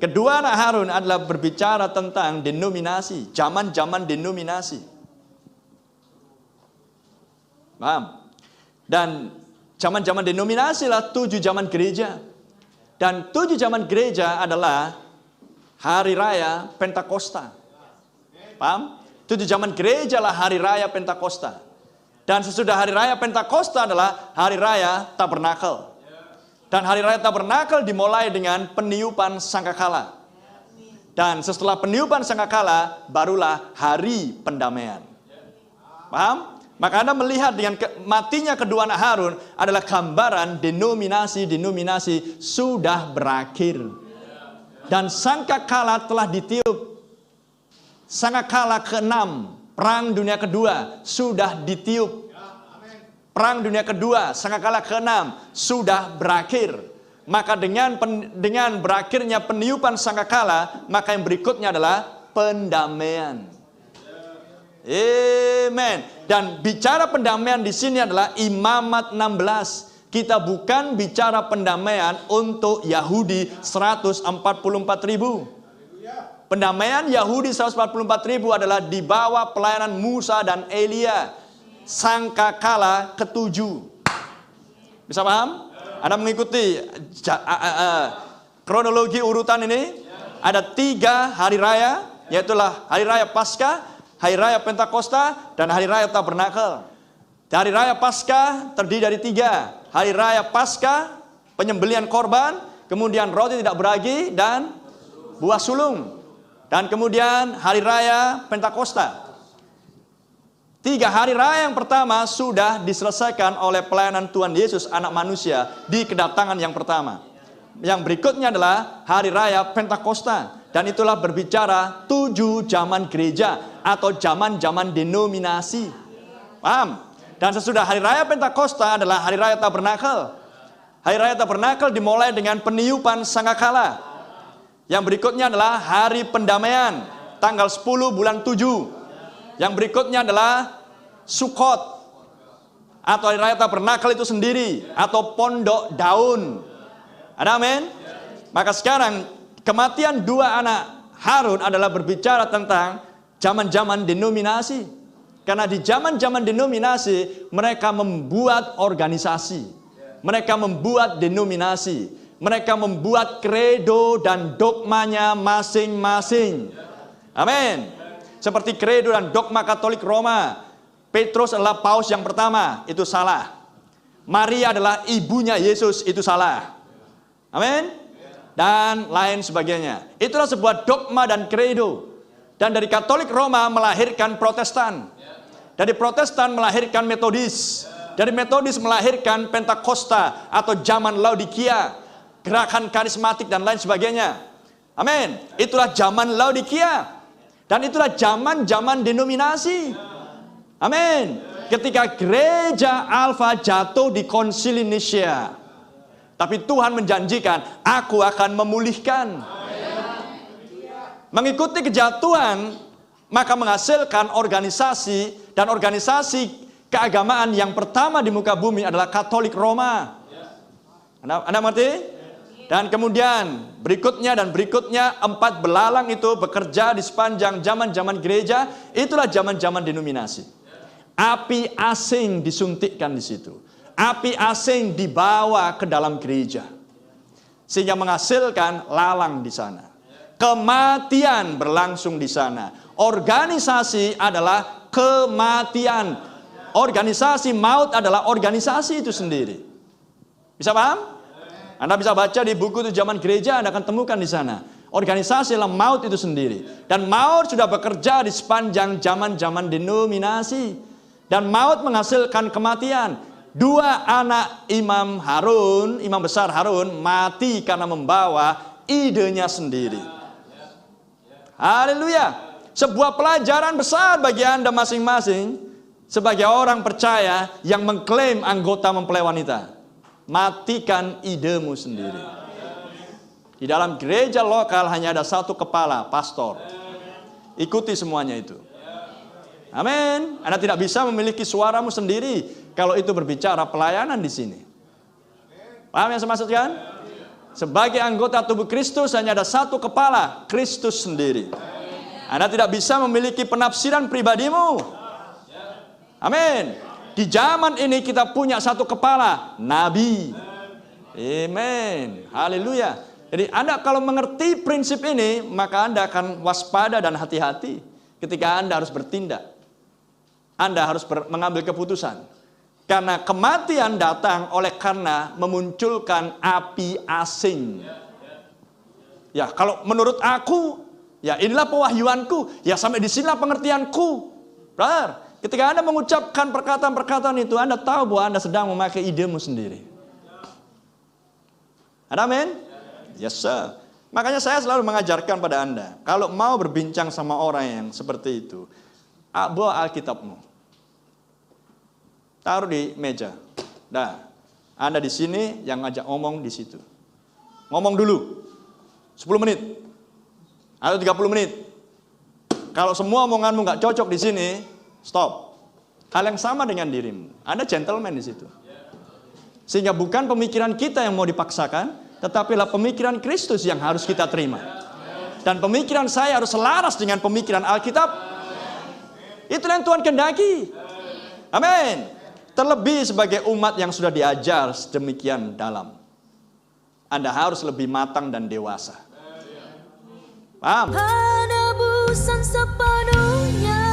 Kedua anak Harun adalah berbicara tentang denominasi, zaman-zaman denominasi. Paham? Dan zaman-zaman denominasi lah 7 zaman gereja. Dan 7 zaman gereja adalah hari raya Pentakosta. Paham? 7 zaman gereja lah hari raya Pentakosta. Dan sesudah hari raya Pentakosta adalah hari raya Tabernakel. Dan hari raya Tabernakel dimulai dengan peniupan sangkakala. Dan setelah peniupan sangkakala barulah hari pendamaian. Paham? Maka Anda melihat dengan matinya kedua anak Harun adalah gambaran denominasi sudah berakhir. Dan sangkakala telah ditiup. Sangkakala ke-6, Perang Dunia Kedua sudah ditiup. Perang Dunia Kedua, sangkakala ke-6 sudah berakhir. Maka dengan berakhirnya peniupan sangkakala, maka yang berikutnya adalah pendamaian. Amen. Dan bicara pendamaian di sini adalah Imamat 16. Kita bukan bicara pendamaian untuk Yahudi 144.000. Pendamaian Yahudi 144.000 adalah di bawah pelayanan Musa dan Elia. Sangkakala ke-7. Bisa paham? Anda mengikuti kronologi urutan ini? Ada 3 hari raya, yaitulah hari raya Paskah, hari raya Pentakosta, dan hari raya Tabernakel. Hari raya Paskah terdiri dari 3. Hari raya Paskah, penyembelihan korban, kemudian roti tidak beragi, dan buah sulung. Dan kemudian hari raya Pentakosta. 3 hari raya yang pertama sudah diselesaikan oleh pelayanan Tuhan Yesus anak manusia di kedatangan yang pertama. Yang berikutnya adalah hari raya Pentakosta. Dan itulah berbicara 7 zaman gereja atau zaman-zaman denominasi. Paham? Dan sesudah hari raya Pentakosta adalah hari raya Tabernakel. Hari raya Tabernakel dimulai dengan peniupan sangkakala. Yang berikutnya adalah hari pendamaian, tanggal 10 bulan 7. Yang berikutnya adalah Sukot, atau hari raya Tabernakel itu sendiri, atau pondok daun. Ada amin? Maka sekarang kematian 2 anak Harun adalah berbicara tentang zaman-zaman denominasi. Karena di zaman-zaman denominasi mereka membuat organisasi. Mereka membuat denominasi. Mereka membuat kredo dan dogmanya masing-masing. Amin. Seperti kredo dan dogma Katolik Roma. Petrus adalah paus yang pertama, itu salah. Maria adalah ibunya Yesus, itu salah. Amin. Dan lain sebagainya. Itulah sebuah dogma dan kredo. Dan dari Katolik Roma melahirkan Protestan. Dari Protestan melahirkan Metodis. Dari Metodis melahirkan Pentakosta atau zaman Laodikia. Gerakan karismatik dan lain sebagainya. Amin. Itulah zaman Laodikia. Dan itulah zaman-zaman denominasi. Amin. Ketika gereja Alfa jatuh di Konsili Nicea. Tapi Tuhan menjanjikan, aku akan memulihkan. Mengikuti kejatuhan, maka menghasilkan organisasi. Dan organisasi keagamaan yang pertama di muka bumi adalah Katolik Roma. Anda mengerti? Dan kemudian berikutnya 4 belalang itu bekerja di sepanjang zaman-zaman gereja. Itulah zaman-zaman denominasi. Api asing disuntikkan di situ. Api asing dibawa ke dalam gereja. Sehingga menghasilkan lalang di sana. Kematian berlangsung di sana. Organisasi adalah kematian. Organisasi maut adalah organisasi itu sendiri. Bisa paham? Anda bisa baca di buku itu zaman gereja, Anda akan temukan di sana. Organisasi adalah maut itu sendiri. Dan maut sudah bekerja di sepanjang zaman-zaman denominasi. Dan maut menghasilkan kematian. 2 anak Imam Harun, Imam besar Harun, mati karena membawa idenya sendiri. Haleluya. Sebuah pelajaran besar bagi Anda masing-masing. Sebagai orang percaya yang mengklaim anggota mempelai wanita. Matikan idemu sendiri. Di dalam gereja lokal hanya ada 1 kepala, pastor. Ikuti semuanya itu. Amin. Anda tidak bisa memiliki suaramu sendiri kalau itu berbicara pelayanan di sini. Paham yang saya maksudkan? Sebagai anggota tubuh Kristus hanya ada satu kepala, Kristus sendiri. Anda tidak bisa memiliki penafsiran pribadimu. Amin. Di zaman ini kita punya satu kepala, Nabi. Amin. Haleluya. Jadi Anda kalau mengerti prinsip ini, maka Anda akan waspada dan hati-hati ketika Anda harus bertindak. Anda harus mengambil keputusan. Karena kematian datang oleh karena memunculkan api asing. Ya, kalau menurut aku, ya inilah pewahyuanku, ya sampai di sinilah pengertianku. Brother, ketika Anda mengucapkan perkataan-perkataan itu, Anda tahu bahwa Anda sedang memakai idemu sendiri. Amin? Yes, sir. Makanya saya selalu mengajarkan pada Anda, kalau mau berbincang sama orang yang seperti itu, bawa Alkitabmu. Taruh di meja. Nah, Anda di sini, yang ngajak ngomong di situ. Ngomong dulu. 10 menit. Atau 30 menit. Kalau semua omonganmu nggak cocok di sini, stop. Hal yang sama dengan dirimu. Anda gentleman di situ. Sehingga bukan pemikiran kita yang mau dipaksakan, tetapilah pemikiran Kristus yang harus kita terima. Dan pemikiran saya harus selaras dengan pemikiran Alkitab. Itulah yang Tuhan kehendaki. Amin. Terlebih sebagai umat yang sudah diajar sedemikian dalam. Anda harus lebih matang dan dewasa. Paham? Penebusan sepenuhnya